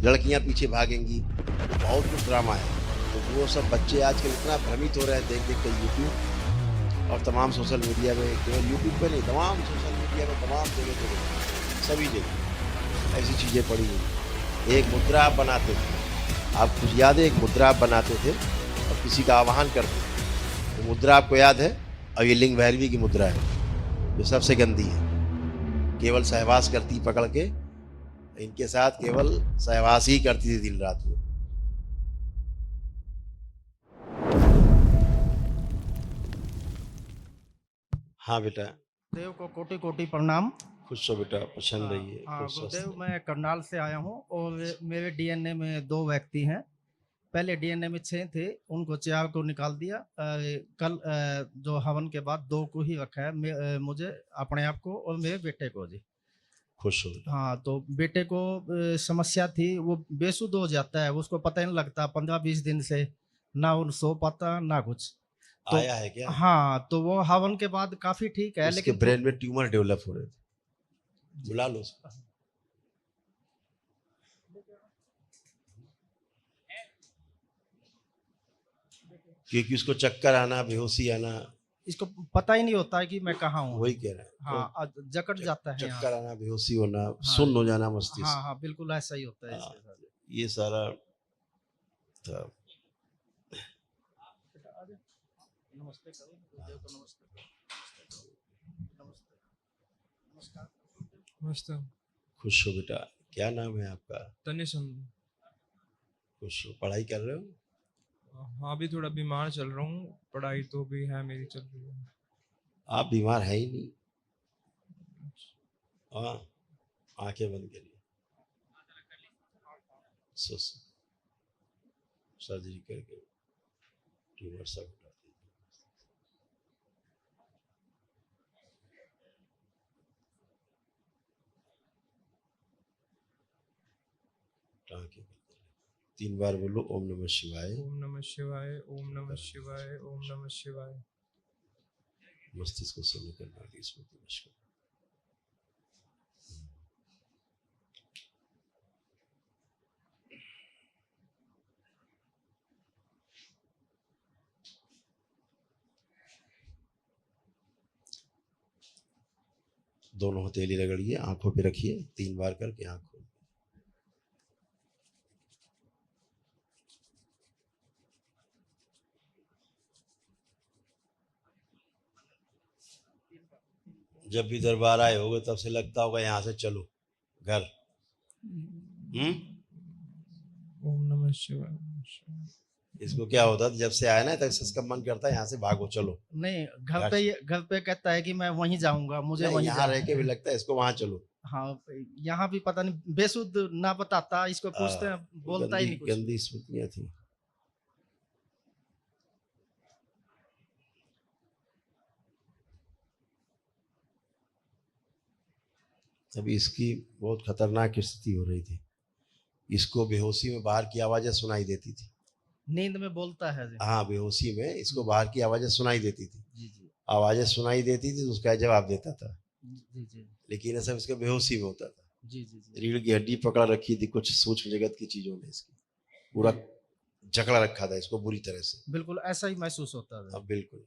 लड़कियां पीछे भागेंगी, बहुत कुछ ड्रामा है। तो वो सब बच्चे आजकल इतना भ्रमित हो रहे हैं देख देख कर यूट्यूब और तमाम सोशल मीडिया में, केवल यूट्यूब पे नहीं, तमाम सोशल मीडिया में, तमाम जगह जगह, सभी जगह ऐसी चीज़ें पड़ी हुई। एक मुद्रा आप बनाते थे, आपको याद है, एक मुद्रा आप बनाते थे और किसी का आवाहन करते थे, वो मुद्रा आपको याद है? अब ये लिंग भैरवी की मुद्रा है जो सबसे गंदी है, केवल सहवास करती पकड़ के, इनके साथ केवल सहवास ही करती थी दिन रात में। हाँ बेटा। देव को कोटि कोटि प्रणाम। खुश हो बेटा, प्रसन्न हाँ रहिए, हाँ, खुश स्वस्थ गुरुदेव, रहिए। मैं करनाल से आया हूँ और मेरे डीएनए में 2 व्यक्ति हैं। पहले डीएनए में 6 थे, उनको 4 को निकाल दिया। कल जो हवन के बाद 2 को ही रखा है, मुझे, अपने आप को और मेरे बेटे को जी। खुश हो बेटा। हाँ, तो बेटे को समस्या थी, वो बेसुध हो जाता है, उसको पता ही नहीं लगता 15-20 दिन से, ना वो सो पाता ना कुछ। तो आया है क्या? हाँ, तो वो हवन के बाद काफ़ी ठीक है, उसके लेकिन ब्रेन में ट्यूमर डेवलप हो रहे थे, जी। बुला लो उसको। क्योंकि उसको चक्कर आना, बेहोशी आना, इसको पता ही नहीं होता है कि मैं कहाँ हूँ वही जी। कह रहे हैं तो हाँ, जकड़ जाता है यहाँ चक्कर से। आना, बेहोशी होना, हाँ, सुन्न हो जाना हाँ, मस्तिष्क। हाँ, बिल्कुल ऐसा ही होता है हाँ, इसके साथ। ये सारा था। बेटा आ जा, नमस्ते करो, गुरुदेव को नमस्ते करो, नमस्ते, नमस्कार। मस्त। खुश हो बेटा, क्या नाम है आपका? तनिष। खुश हो, पढ़ाई कर रहे हो? हाँ, अभी थोड़ा बीमार चल रहा हूँ, पढ़ाई तो भी है मेरी चल रही है। आप बीमार है ही नहीं। हाँ, आंखें बंद करिए, सर्जरी करके ट्यूमर सब हटा दीजिए। आंखें बंद करिए, 3 बार बोलो ओम नमः शिवाय। ओम नमः शिवाय, ओम नमः शिवाय, ओम नमः शिवाय। मस्तिष्क को शून्य करना, आगे स्मृति वश करना। दोनों हथेली रगड़िए, आंखों पे रखिए, 3 बार करके आंख खोल। जब भी दरबार आए होगे तब से लगता होगा यहाँ से चलो घर। ओम नमः शिवाय, ओम नमः शिवाय। इसको क्या होता था, जब से आया ना तब से इसका मन करता है यहाँ से भागो चलो नहीं, घर से। घर पे कहता है कि मैं वहीं जाऊँगा, मुझे नहीं, वहीं यहाँ जाना रह के भी है। लगता है इसको वहां चलो। हाँ, यहाँ भी पता नहीं, बेसुध ना बताता, इसको पूछते हैं, बोलता ही गंदी नहीं कुछ भी। गंदी स्मृतियां थी। अभी इसकी बहुत खतरनाक स्थिति हो रही थी, इसको बेहोशी में बाहर की आवाजें सुनाई देती थी। नींद में बोलता है जी। हाँ, बेहोशी में इसको बाहर की आवाजें सुनाई देती थी। जी, जी। आवाजें सुनाई देती थी तो उसका जवाब देता था, जी, जी। लेकिन ये सब इसके बेहोशी में होता था। जी, जी, जी। रीढ़ की हड्डी पकड़ रखी थी कुछ सूक्ष्म जगत की चीजों ने, इसकी पूरा जकड़ा रखा था इसको बुरी तरह से। बिल्कुल ऐसा ही महसूस होता है। अब बिल्कुल,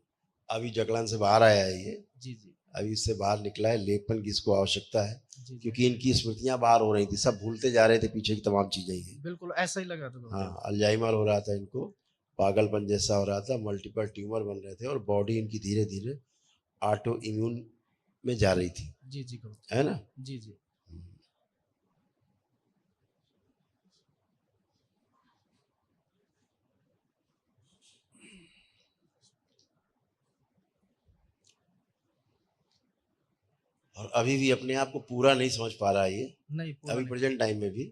अभी जकड़न से बाहर आया है ये, जी, जी। अभी इससे बाहर निकला है। लेपन की इसको आवश्यकता है, जी, जी। क्योंकि इनकी स्मृतियां बाहर हो रही थी, सब भूलते जा रहे थे पीछे की तमाम चीजें ही। बिल्कुल ऐसा ही लगा था गुरुदेव। हाँ, अल्जाइमर हो रहा था इनको, पागलपन जैसा हो रहा था, मल्टीपल ट्यूमर बन रहे थे और बॉडी इनकी धीरे धीरे ऑटो इम्यून में जा रही थी, जी, जी गुरुदेव। है ना? जी, जी। और अभी भी अपने आप को पूरा नहीं समझ पा रहा है ये, नहीं, पूरा अभी नहीं। प्रेजेंट टाइम में भी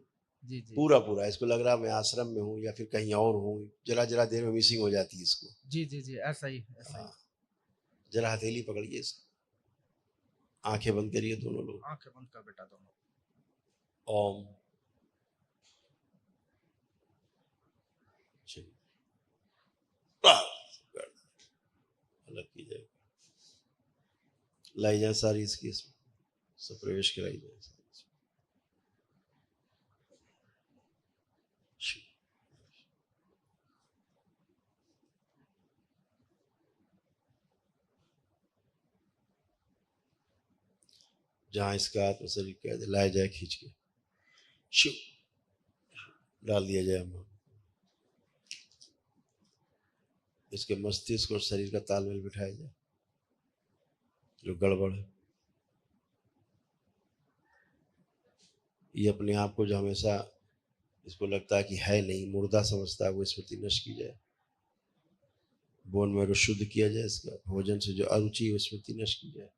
जी, जी। पूरा पूरा इसको लग रहा है मैं आश्रम में हूँ या फिर कहीं और हूँ। जरा जरा देर में मिसिंग हो जाती है इसको। जी, जी, जी, ऐसा ही, ऐसा ही। हाँ, जरा हथेली पकड़िए इसको, आंखें बंद करिए दोनों लोग। आंखें बंद कर बेटा दोनों। ओम। चलिए, अलग की जाए, लाई जाए सारी इसकी, इसमें सब प्रवेश कराई जाए। जहाँ इसका आत्म शरीर कह दे लाया जाए खींच के, शिव डाल दिया जाए हम, इसके मस्तिष्क और शरीर का तालमेल बिठाया जाए जो गड़बड़ है। ये अपने आप को जो हमेशा इसको लगता है कि है नहीं, मुर्दा समझता है, वो स्मृति नष्ट की जाए, बोन में शुद्ध किया जाए, इसका भोजन से जो अरुचि है वो स्मृति नष्ट की जाए,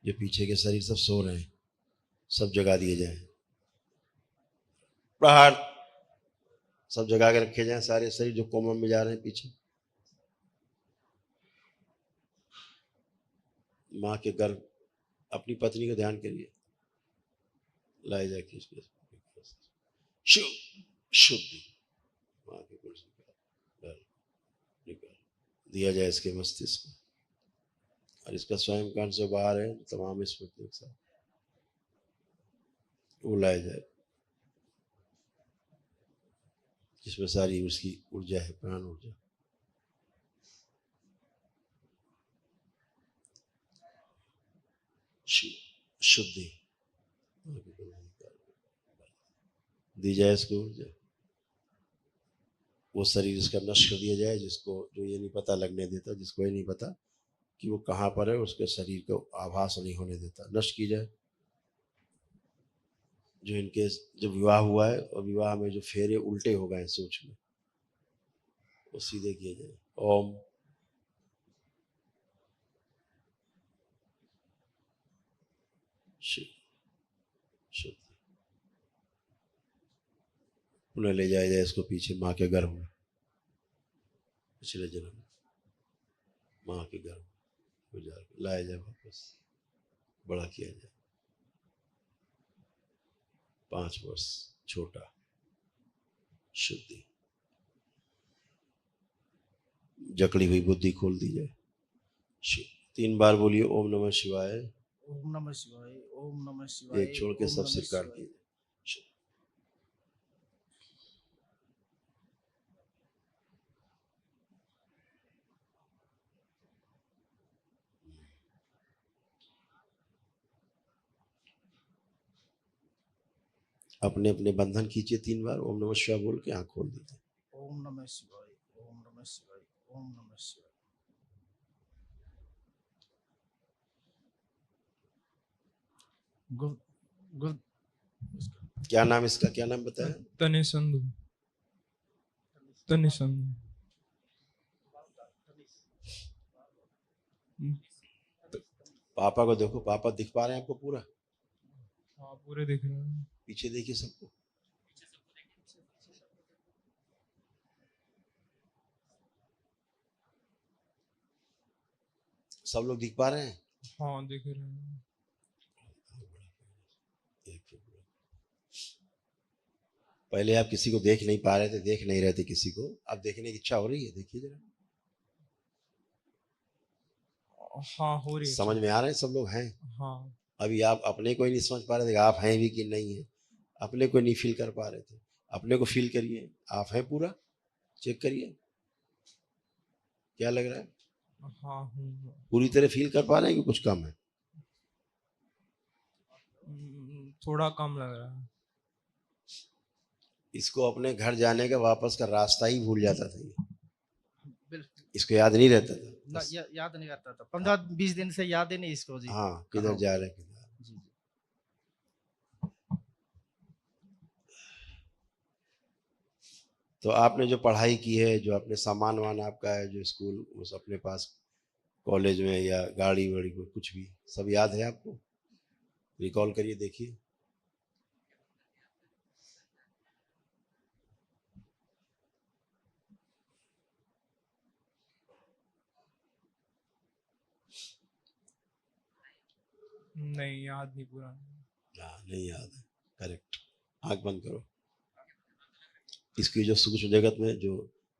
जो पीछे के शरीर सब सो रहे हैं सब जगा दिए जाए, प्रहार सब जगा के रखे जाए, सारे शरीर जो कोमा में जा रहे हैं पीछे, माँ के गर्भ, अपनी पत्नी को ध्यान करिए, लाए जाए खींच के, शिव शुद्धि, माँ के कुल से निकाल दिया जाए इसके मस्तिष्क को, और इसका स्वयं कांड से बाहर है तमाम स्मृति के साथ वो लाया जाए, जिसमें सारी उसकी ऊर्जा है, प्राण ऊर्जा। शुद्धि दी जाए इसको ऊर्जा, वो शरीर इसका नष्ट कर दिया जाए, जिसको जो ये नहीं पता लगने देता, जिसको ये नहीं पता कि वो कहाँ पर है, उसके शरीर को आभास नहीं होने देता, नष्ट की जाए। जो इनके जब विवाह हुआ है और विवाह में जो फेरे उल्टे हो गए सोच में, वो सीधे किए जाए। ओम शुद्ध, पुनः ले जाया जाए इसको पीछे माँ के गर्भ में, पिछले जन्म माँ के गर्भ गुजार लाया जाए वापस, बड़ा किया जाए, 5 वर्ष छोटा, शुद्धि, जकड़ी हुई बुद्धि खोल दी जाए। 3 बार बोलिए ओम नमः शिवाय, ओम नमः शिवाय, ओम नमः शिवाय, एक छोड़ के ओम सब नमः सिर काट शिवाय। दिए। अपने अपने बंधन खींचिए 3 बार, ओम नमः शिवाय बोल के आंख खोल दीजिए। ओम नमः शिवाय, ओम नमः शिवाय, ओम नमः शिवाय। Good good. क्या नाम इसका, क्या नाम बताया? तनिसंधु, तनिसंधु। पापा को देखो, पापा दिख पा रहे हैं आपको पूरा? हाँ पूरे दिख रहे हैं। पीछे देखिए सबको, सब लोग दिख पा रहे हैं? हाँ दिख रहे हैं। पहले आप किसी को देख नहीं पा रहे थे, देख नहीं रहे थे किसी को, अब देखने की इच्छा हो रही है, देखिए जरा। हाँ हो रही है। समझ में आ रहे हैं सब लोग हैं? हाँ। अभी आप अपने को ही नहीं समझ पा रहे थे आप हैं भी कि नहीं है, अपने को नहीं फील कर पा रहे थे, अपने को फील करिए, आप हैं पूरा, चेक करिए क्या लग रहा है। हाँ हूँ। पूरी तरह फील कर पा रहे हैं कि कुछ कम है? थोड़ा कम लग रहा है। इसको अपने घर जाने का वापस का रास्ता ही भूल जाता था ये, बिल्कुल इसको याद नहीं रहता था ना, याद नहीं रहता था, 15-20 दिन से याद ही नहीं इसको जी। हाँ किधर जा रहे हैं किधर। जी जी। तो आपने जो पढ़ाई की है, जो अपने सामान वान आपका है, जो स्कूल उस अपने पास कॉलेज में या गाड़ी वाड़ी में कुछ भी, सब याद है आपको? रिकॉल करिए, देखिए। नहीं याद नहीं पूरा। हाँ नहीं याद है, करेक्ट। आंख बंद करो। इसकी जो सूक्ष्म जगत में जो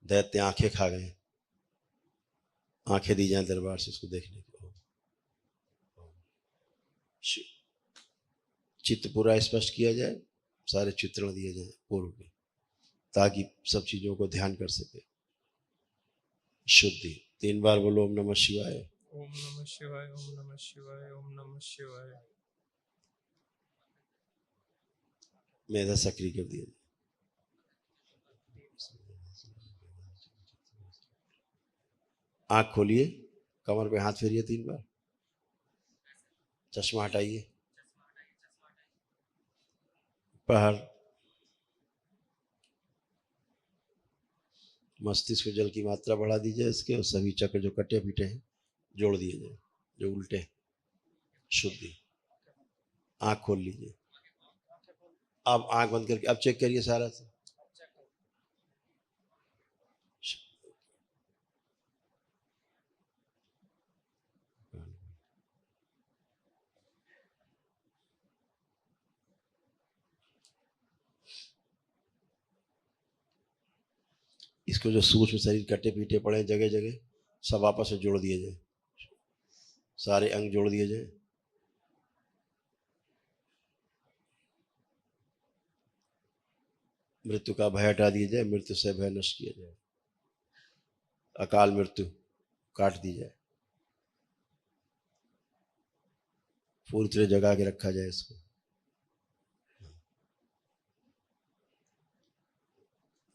दैत्य आंखें खा गए, आंखें दी जाए दरबार से इसको देखने को, चित्त पूरा स्पष्ट किया जाए, सारे चित्रण दिए जाए पूर्व में, ताकि सब चीजों को ध्यान कर सके। शुद्धि 3 बार बोलो ओम नमः शिवाय, ओम नमः शिवाय, ओम नमः शिवाय, ओम नमः शिवाय। मेधा सक्रिय कर दिया। आंख खोलिए, कमर पे हाथ फेरिए 3 बार, चश्मा हटाइए, पहर मस्तिष्क में जल की मात्रा बढ़ा दीजिए इसके, और सभी चक्र जो कटे पीटे हैं जोड़ दिए जाए, जो उल्टे हैं, शुद्धि। आंख खोल लीजिए, अब आंख बंद करके अब चेक करिए सारा से। इसको जो सूक्ष्म शरीर कटे पीटे पड़े जगह जगह सब आपस में जोड़ दिए जाए, सारे अंग जोड़ दिए जाए। मृत्यु का भय हटा दिया जाए, मृत्यु से भय नष्ट किया जाए, अकाल मृत्यु काट दी जाए, पूरी तरह जगा के रखा जाए इसको।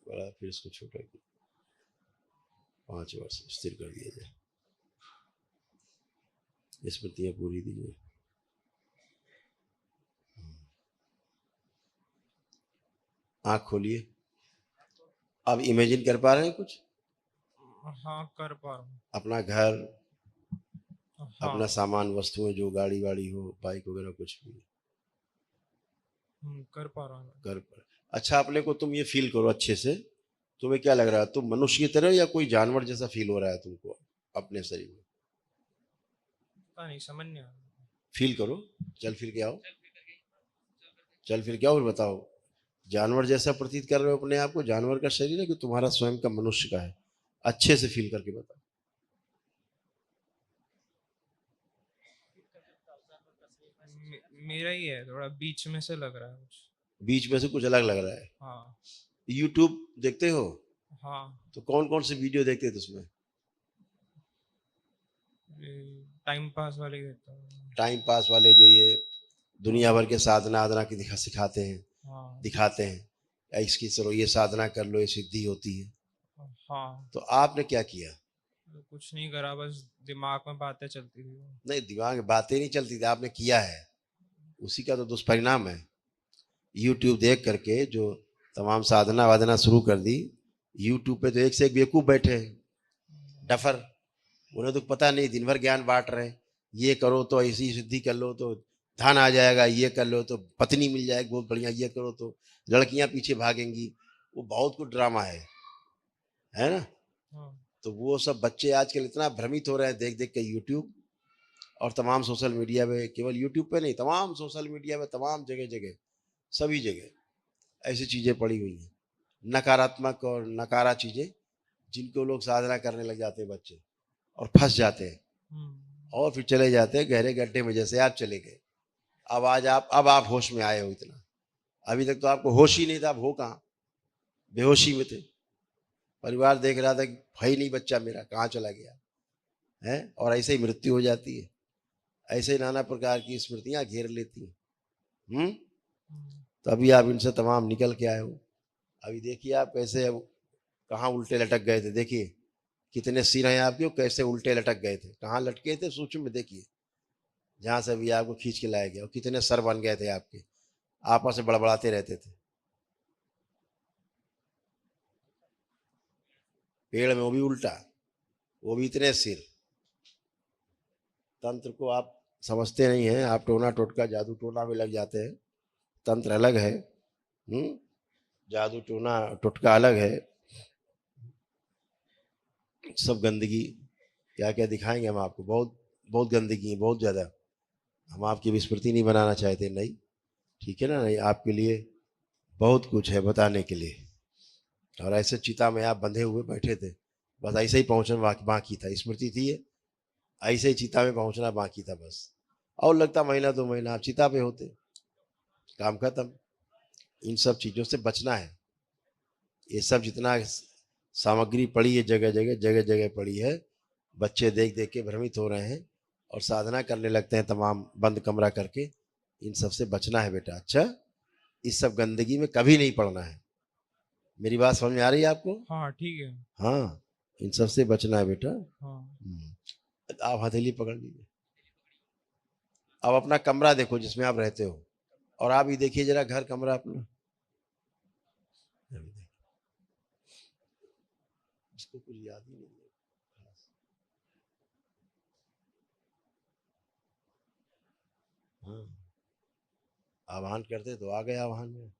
बड़ा फिर इसको छोटा 5 वर्ष स्थिर कर दिया जाए, स्मृतियां पूरी दीजिए। आंख खोलिए, अब इमेजिन कर पा रहे हैं कुछ? हाँ कर पा रहा हूँ। अपना घर, हाँ अपना सामान वस्तुएं, जो गाड़ी वाड़ी हो, बाइक वगैरह कुछ भी कर पा रहा हूँ। कर पर। अच्छा, अपने को तुम ये फील करो अच्छे से, तुम्हें क्या लग रहा है, तुम मनुष्य की तरह या कोई जानवर जैसा फील हो रहा है तुमको अपने शरीर में? पता नहीं, समझ नहीं आ रहा। फील करो, चल फिर के आओ, चल फिर के आओ और बताओ, जानवर जैसा प्रतीत कर रहे हो अपने आप को? जानवर का शरीर है कि तुम्हारा स्वयं का मनुष्य का है? अच्छे से फील करके बताओ। मेरा ही है, थोड़ा बीच में से लग रहा है कुछ। बीच में से कुछ अलग लग रहा है। हाँ यूट्यूब देखते हो? हाँ। तो कौन कौन से वीडियो देखते हो उसमें? टाइम पास वाले देखता हूँ। टाइम पास वाले, जो ये दुनिया भर के साधना आधना की सिखाते हैं, हाँ दिखाते हैं, या इसकी चलो ये साधना कर लो, ये सिद्धि होती है। हाँ। तो आपने क्या किया? तो कुछ नहीं करा, बस दिमाग में बातें चलती थी। नहीं, दिमाग में बातें नहीं चलती थी, आपने किया है, उसी का तो दुष्परिणाम है। यूट्यूब देख करके जो तमाम साधना वाधना शुरू कर दी, यूट्यूब पे तो एक से एक बेवकूफ बैठे हैं, डफर, उन्हें तो पता नहीं, दिन भर ज्ञान बांट रहे हैं। ये करो तो ऐसी सिद्धि कर लो तो धन आ जाएगा, ये कर लो तो पत्नी मिल जाएगी बहुत बढ़िया, ये करो तो लड़कियां पीछे भागेंगी, वो बहुत कुछ ड्रामा है ना? हाँ। तो वो सब बच्चे आजकल इतना भ्रमित हो रहे हैं देख देख के यूट्यूब और तमाम सोशल मीडिया पे, केवल यूट्यूब पे नहीं, तमाम सोशल मीडिया पे, तमाम जगह जगह, सभी जगह ऐसी चीज़ें पड़ी हुई हैं, नकारात्मक और नकारा चीज़ें, जिनको लोग साधना करने लग जाते हैं बच्चे और फंस जाते हैं, और फिर चले जाते हैं गहरे गड्ढे में, जैसे आप चले गए। अब आप होश में आए हो इतना, अभी तक तो आपको होश ही नहीं था, आप हो कहाँ, बेहोशी में थे। परिवार देख रहा था कि भाई नहीं बच्चा मेरा कहाँ चला गया है, और ऐसे ही मृत्यु हो जाती है, ऐसे ही नाना प्रकार की स्मृतियां घेर लेती हैं। तो अभी आप इनसे तमाम निकल के आए हो। अभी देखिए आप कैसे कहाँ उल्टे लटक गए थे, देखिए कितने सिर हैं आपके, कैसे उल्टे लटक गए थे, कहाँ लटके थे सूक्ष्म में देखिए, जहाँ से अभी आपको खींच के लाया गया, और कितने सर बन गए थे आपके, आपस में बड़बड़ाते रहते थे। पेड़ में वो भी उल्टा, वो भी इतने सिर। तंत्र को आप समझते नहीं हैं, आप टोना टोटका जादू टोना में लग जाते हैं, तंत्र अलग है, जादू टोना टोटका अलग है। सब गंदगी क्या क्या दिखाएंगे हम आपको, बहुत बहुत गंदगी है, बहुत ज़्यादा। हम आपकी विस्मृति नहीं बनाना चाहते, नहीं, ठीक है ना? नहीं, आपके लिए बहुत कुछ है बताने के लिए, और ऐसे चिता में आप बंधे हुए बैठे थे, बस ऐसे ही पहुँचना बाकी था, स्मृति थी ये, ऐसे ही चिता में पहुँचना बाकी था बस, और लगता महीना 2 महीना आप चिता पे होते, काम खत्म। इन सब चीज़ों से बचना है। ये सब जितना सामग्री पड़ी है जगह जगह जगह जगह पड़ी है, बच्चे देख देख के भ्रमित हो रहे हैं और साधना करने लगते हैं तमाम बंद कमरा करके। इन सब से बचना है बेटा, अच्छा? इस सब गंदगी में कभी नहीं पड़ना है। मेरी बात समझ में आ रही है आपको? हाँ ठीक है। हाँ, इन सब से बचना है बेटा। हाँ आप हथेली पकड़ लीजिए। अब अपना कमरा देखो जिसमें आप रहते हो, और आप ही देखिए जरा घर कमरा अपना। इसको कुछ याद ही नहीं है। हाँ, आह्वान करते तो आ गए आह्वान में।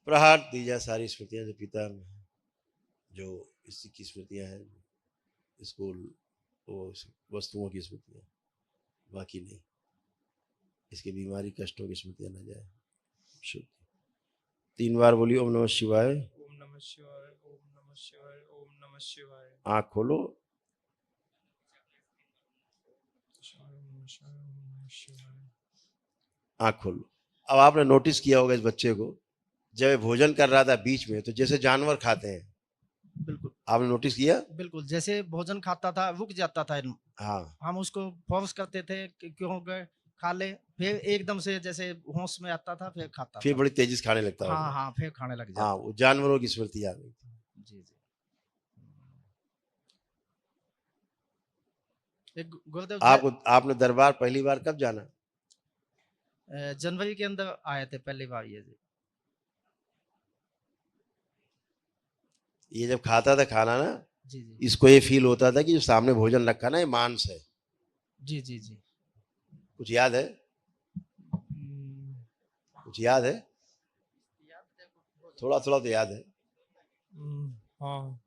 प्रहार दीजिए सारी स्मृतियां जो पिता में हैं, जो इसी की स्मृतियां हैं, स्कूल वो वस्तुओं की स्मृतियां, बाकी नहीं। इसकी बीमारी कष्टों की स्मृतियां न जाए। शुद्ध 3 बार बोलिए ओम नमः शिवाय। ओम नमः शिवाय, ओम नमः शिवाय, ओम नमः शिवाय। आँख खोलो। आँख खोलो। अब आपने नोटिस किया होगा इस बच्चे को, जब ये भोजन कर रहा था बीच में, तो जैसे जानवर खाते हैं, बिल्कुल आपने नोटिस किया? बिल्कुल, जैसे भोजन खाता था रुक जाता था। हाँ, हम उसको फोर्स करते थे कि क्यों गए, खा ले, फिर एकदम से जैसे होश में आता था फिर खाता फिर था। बड़ी तेजी से खाने लगता हाँ होगा। हाँ, फिर खाने लग हाँ, जाता। वो जानवरों की स्मृति आ गई। जी जी। एक गुरुदेव आपको आपने दरबार पहली बार कब जाना? जनवरी के अंदर आए थे पहली बार ये जी। ये जब खाता था खाना ना, जी जी इसको ये फील होता था कि जो सामने भोजन रखा ना, ये मांस है। जी जी जी। कुछ याद है? कुछ याद है? थोड़ा थोड़ा तो याद है। हाँ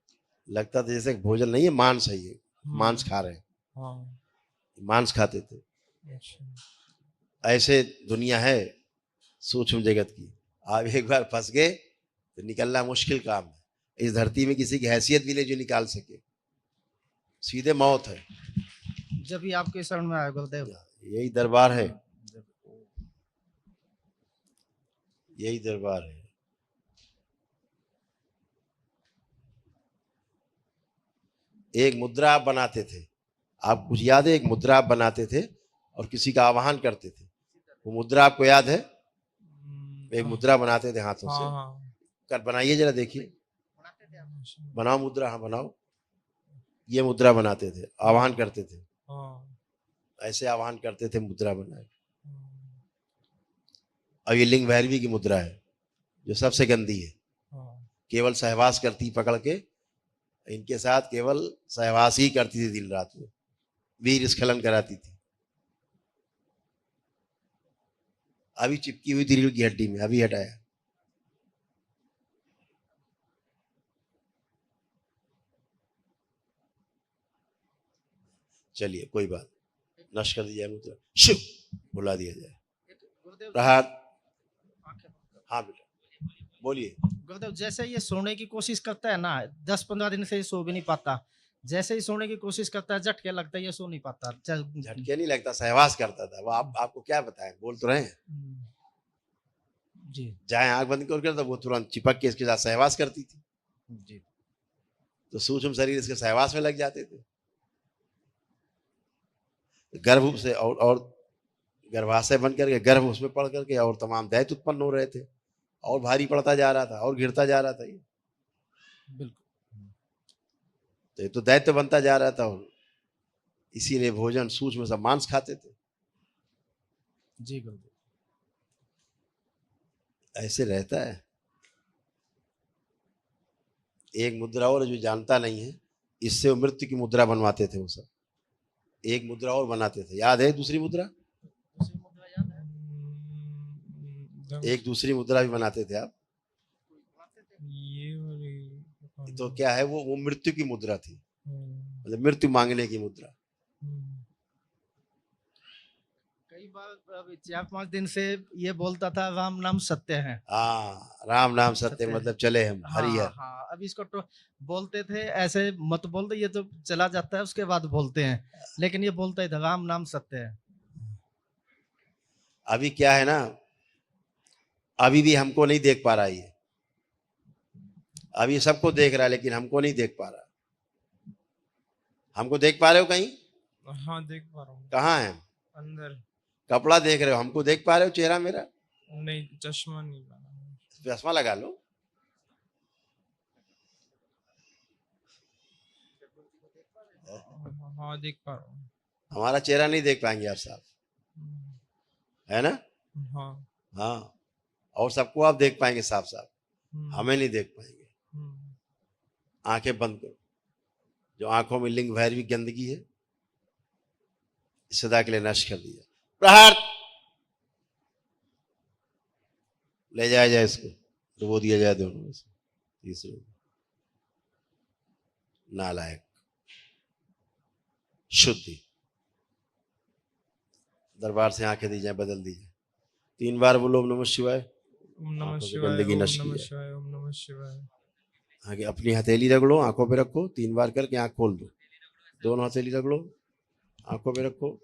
लगता था जैसे भोजन नहीं है, मांस है, ये मांस खा रहे हैं। हाँ। मांस खाते थे। अच्छा। ऐसे दुनिया है सूक्ष्म जगत की। आप एक बार फंस गए तो निकलना मुश्किल काम है। इस धरती में किसी की हैसियत भी नहीं जो निकाल सके, सीधे मौत है। जब भी आपके शरण में आए गुरुदेव, यही दरबार है, यही दरबार है। एक मुद्रा आप बनाते थे, आप कुछ याद है? एक मुद्रा आप बनाते थे और किसी का आह्वान करते थे। वो मुद्रा आपको याद है? एक मुद्रा बनाते थे हाथों से। हाँ कर बनाइए जरा, देखिए। बनाओ मुद्रा। हाँ बनाओ। ये मुद्रा बनाते थे, आह्वान करते थे। हाँ। ऐसे आह्वान करते थे, मुद्रा बनाए। अब ये लिंग भैरवी की मुद्रा है जो सबसे गंदी है। केवल सहवास करती पकड़ के, इनके साथ केवल सहवास ही करती थी दिन रात में, वीर स्खलन कराती थी। अभी चिपकी हुई थी रीढ़ की हड्डी में, अभी हटाया। चलिए कोई बात, नष्ट कर दी जाए मुद्रा, शिव बुला दिया जाए। प्रहार। हाँ बेटा बोलिए। गुरुदेव जैसे ये सोने की कोशिश करता है ना, 10-15 दिन से ये सो भी नहीं पाता। जैसे ही सोने की कोशिश करता है झटके लगता है, ये सो नहीं पाता। झटके नहीं लगता, सहवास करता था वो। आपको क्या बताएं, बोल तो रहे हैं। जी चाहे आंख बंद करके तो वो तुरंत चिपक के इसके साथ सहवास करती थी। जी। तो सूक्ष्म शरीर इसके सहवास में लग जाते थे। गर्भ से और गर्भाशय बन करके गर्भ उसमें पड़ करके और तमाम दैत्य उत्पन्न हो रहे थे, और भारी पड़ता जा रहा था और गिरता जा रहा था ये। बिल्कुल। तो ये तो दैत्य बनता जा रहा था, और इसीलिए भोजन सूक्ष्म सब मांस खाते थे। जी गुरुदेव। ऐसे रहता है। एक मुद्रा और जो जानता नहीं है, इससे वो मृत्यु की मुद्रा बनवाते थे वो सब। एक मुद्रा और बनाते थे, याद है? दूसरी मुद्रा, दूसरी मुद्रा याद है? एक दूसरी मुद्रा भी बनाते थे आप। ये वाली तो क्या है वो मृत्यु की मुद्रा थी, मतलब मृत्यु मांगने की मुद्रा। कई बार अभी 4-5 दिन से ये बोलता था राम नाम सत्य है। हाँ, राम नाम सत्य, मतलब चले हम हरिहर। हाँ हाँ, अभी इसको तो बोलते थे ऐसे मत बोल दे, ये तो चला जाता है उसके बाद बोलते हैं, लेकिन ये बोलता ही था राम नाम सत्य है। अभी क्या है ना, अभी भी हमको नहीं देख पा रहा ये। अभी सबको देख रहा है लेकिन हमको नहीं देख पा रहा। हमको देख पा रहे हो कहीं? हाँ देख पा रहा हूँ। कहाँ है? अंदर। कपड़ा देख रहे हो, हमको देख पा रहे हो चेहरा मेरा? नहीं, चश्मा नहीं पहना। चश्मा लगा लो। हाँ, देख पा रहा हूँ। हमारा चेहरा नहीं देख पाएंगे आप साहब, है ना? हाँ। हाँ, और सबको आप देख पाएंगे साफ साफ, हमें नहीं देख पाएंगे। आंखें बंद करो। जो आंखों में लिंग भैरवी गंदगी है, सदा के लिए नष्ट कर दिया। प्रहार। ले जाया जाए इसको, डुबो दिया जाए दोनों में से। तीसरे नालायक। शुद्धि। दरबार से आंखें दी जाए, बदल दी जाए। 3 बार बोलो ओम नमः शिवाय। ओम नमः आंखों से शिवाय, गंदगी ओम नष्ट की नमः जाए। शिवाय, ओम नमः शिवाय। आगे अपनी हथेली रगड़ो, आंखों पे रखो, 3 बार करके आंख खोल दो। दोनों हथेली रगड़ो, आंखों पे रखो।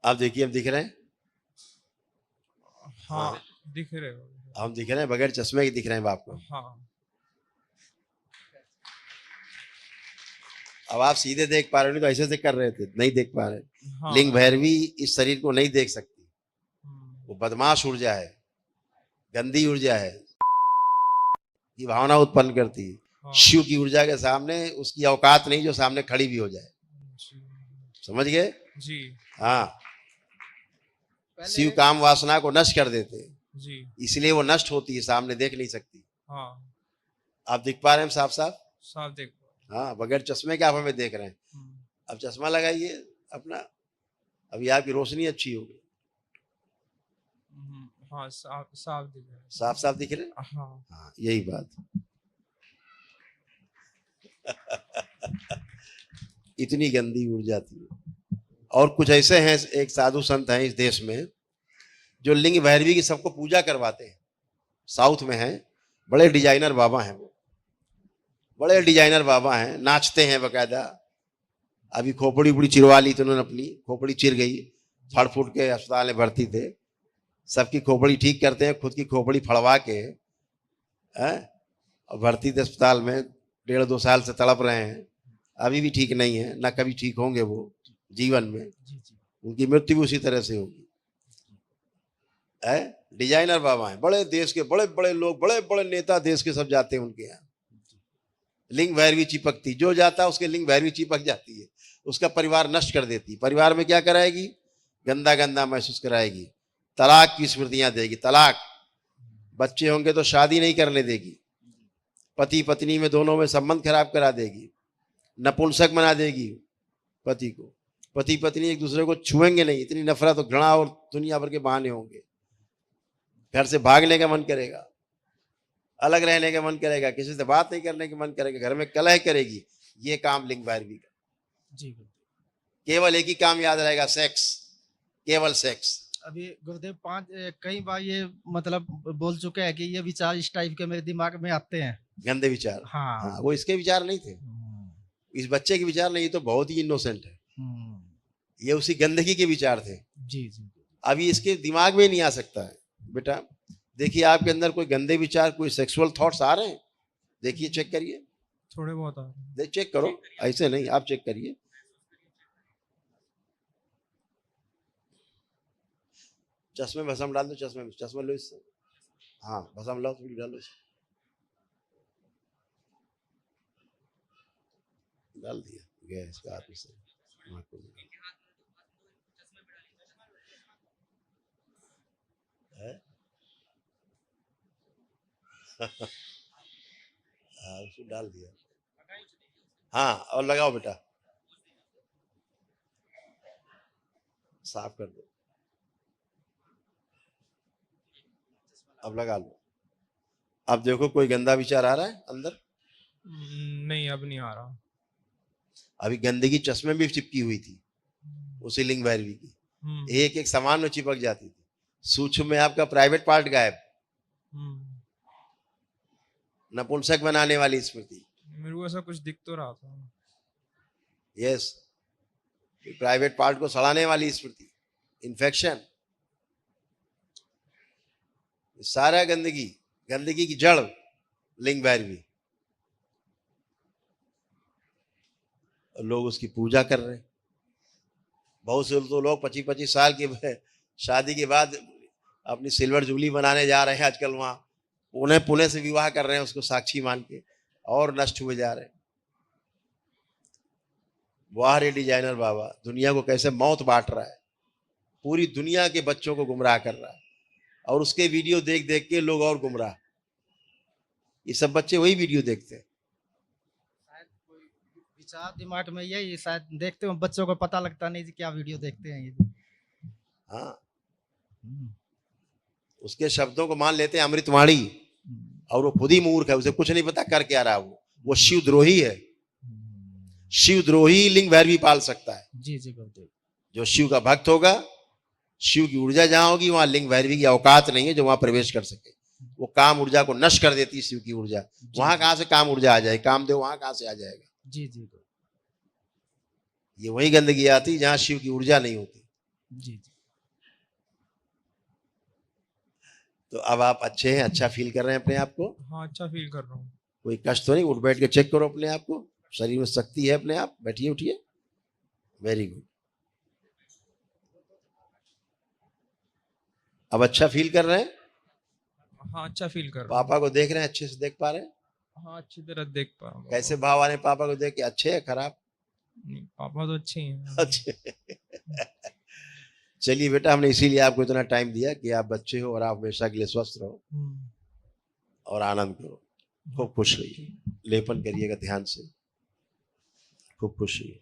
आप देखिए, हम दिख रहे हैं? हाँ, दिख रहे हो। हम दिख रहे हैं, बगैर चश्मे के दिख रहे हैं आपको। हाँ। अब आप सीधे देख पा रहे हो, नहीं तो ऐसे से कर रहे थे, नहीं देख पा रहे। हाँ। लिंग भैरवी इस शरीर को नहीं देख सकती। हम्म, वो बदमाश ऊर्जा है, गंदी ऊर्जा है, ये भावना उत्पन्न करती है। हाँ। शिव की ऊर्जा के सामने उसकी औकात नहीं जो सामने खड़ी भी हो जाए। जी। समझ गए? जी। हाँ, शिव काम वासना को नष्ट कर देते हैं, जी। इसलिए वो नष्ट होती है, सामने देख नहीं सकती। हाँ, आप दिख पा रहे हैं साफ साफ? साफ देख। हाँ, बगैर चश्मे के आप हमें देख रहे हैं। अब चश्मा लगाइए अपना, अभी आपकी रोशनी अच्छी होगी। हाँ, साफ साफ दिख रहा है। साफ साफ दिख रहे हैं? हाँ। हाँ, यही बात। इतनी गंदी ऊर्जा थी। और कुछ ऐसे हैं, एक साधु संत हैं इस देश में जो लिंग भैरवी की सबको पूजा करवाते हैं। साउथ में हैं, बड़े डिजाइनर बाबा हैं वो, बड़े डिजाइनर बाबा हैं, नाचते हैं बकायदा। अभी खोपड़ी उपड़ी चिरवा ली थी उन्होंने, अपनी खोपड़ी चिर गई, फड़ फूट के अस्पताल में भर्ती थे। सबकी खोपड़ी ठीक करते हैं, खुद की खोपड़ी फड़वा के और भर्ती थे अस्पताल में। 1.5-2 साल से तड़प रहे हैं, अभी भी ठीक नहीं है, ना कभी ठीक होंगे वो जीवन में। उनकी मृत्यु भी उसी तरह से होगी। डिजाइनर बाबा हैं, बड़े देश के बड़े बड़े लोग, बड़े बड़े नेता देश के सब जाते हैं उनके यहाँ। लिंग भैरवी चिपकती, जो जाता उसके लिंग भैरवी चिपक जाती है, उसका परिवार नष्ट कर देती। परिवार में क्या कराएगी? गंदा गंदा महसूस कराएगी, तलाक की स्मृतियां देगी। तलाक, बच्चे होंगे तो शादी नहीं करने देगी, पति पत्नी में दोनों में संबंध खराब करा देगी, नपुंसक बना देगी पति को। पति पत्नी एक दूसरे को छुएंगे नहीं, इतनी नफरत और घृणा और दुनिया भर के बहाने होंगे। घर से भागने का मन करेगा, अलग रहने का मन करेगा, किसी से बात नहीं करने का मन करेगा, घर में कलह करेगी। ये काम लिंग भैरवी का। जी, केवल एक ही काम याद रहेगा, सेक्स, केवल सेक्स। अभी गुरुदेव कई बार ये मतलब बोल चुके हैं कि ये विचार इस टाइप के मेरे दिमाग में आते हैं, गंदे विचार। हाँ। हाँ, वो इसके विचार नहीं थे, इस बच्चे के विचार नहीं, ये तो बहुत ही इनोसेंट है। ये उसी गंदगी के विचार थे। जी जी। अभी इसके दिमाग में नहीं आ सकता है। बेटा देखिए, आपके अंदर कोई गंदे विचार, कोई सेक्सुअल थॉट्स आ रहे हैं? देखिए, चेक करिए, थोड़े बहुत आ रहे हैं। चेक करो, ऐसे नहीं, आप चेक करिए। चश्मे में भस्म डाल दो, चश्मे में, चश्मा लो इससे। हाँ, भस्म लो, थोड़ी डालो इसमें। डाल दिया, गया इसका हाथ में से। हाँ, उसको डाल दिया। हाँ, और लगाओ बेटा, साफ कर दो। अब लगा लो। अब देखो, कोई गंदा विचार आ रहा है अंदर? नहीं, अब नहीं आ रहा। अभी गंदगी चश्मे में भी चिपकी हुई थी, उसी लिंग भैरवी की। एक एक सामान में चिपक जाती थी। सूक्ष्म में आपका प्राइवेट पार्ट गायब, नपुंसक बनाने वाली स्मृति। मेरे को ऐसा कुछ दिख तो रहा था। यस, प्राइवेट पार्ट को सड़ाने वाली स्मृति, इन्फेक्शन, सारा गंदगी, गंदगी की जड़ लिंग भैरवी। लोग उसकी पूजा कर रहे हैं। बहुत से तो लोग 25-25 साल के शादी के बाद अपनी सिल्वर जुबली बनाने जा रहे हैं आजकल, वहां पुणे पुणे से विवाह कर रहे हैं उसको साक्षी मान के, और नष्ट हुए जा रहे हैं। वाह रे डिजाइनर बाबा, दुनिया को कैसे मौत बांट रहा है, पूरी दुनिया के बच्चों को गुमराह कर रहा है, और उसके वीडियो देख देख के लोग और गुमराह। ये सब बच्चे वही वीडियो देखते हैं। शायद कोई विचार दिमाग में यही, शायद देखते हो बच्चों को पता लगता नहीं कि क्या वीडियो देखते हैं ये। हाँ, उसके शब्दों को मान लेते हैं अमृतवाणी, और वो खुद ही मूर्ख है, उसे कुछ नहीं पता कर क्या रहा। वो शिवद्रोही है। शिवद्रोही लिंग भैरवी पाल सकता है। जी जी गुरुदेव। जो शिव का भक्त होगा, शिव की ऊर्जा जहां होगी वहां लिंग भैरवी की औकात नहीं है जो वहां प्रवेश कर सके। वो काम ऊर्जा को नष्ट कर देती है शिव की ऊर्जा। वहां कहां से काम ऊर्जा आ जाए, कामदेव वहां कहां से आ जाएगा। जी जी गुरु। ये वही गंदगी आती जहां शिव की ऊर्जा नहीं होती। जी जी। तो अब आप अच्छे हैं, अच्छा फील कर रहे हैं अपने आप को? हाँ, अच्छा फील कर रहा हूँ। कोई कष्ट तो नहीं? उठ बैठ के चेक करो अपने आप को, शरीर में शक्ति है अपने आप। बैठिए उठिए, वेरी गुड। अब अच्छा फील कर रहे हैं? हाँ, अच्छा फील कर रहा हूँ। पापा को देख रहे हैं, अच्छे से देख पा रहे हैं? हाँ, अच्छी तरह देख पा रहा हूँ। कैसे भाव आने पापा को देख के? अच्छे है खराब? नहीं, पापा तो अच्छे ही हैं। अच्छे। चलिए बेटा, हमने इसीलिए आपको इतना टाइम दिया कि आप बच्चे हो और आप हमेशा के लिए स्वस्थ रहो और आनंद करो। खूब खुश रहिए, लेपन करिएगा ध्यान से, खूब खुश रहिए।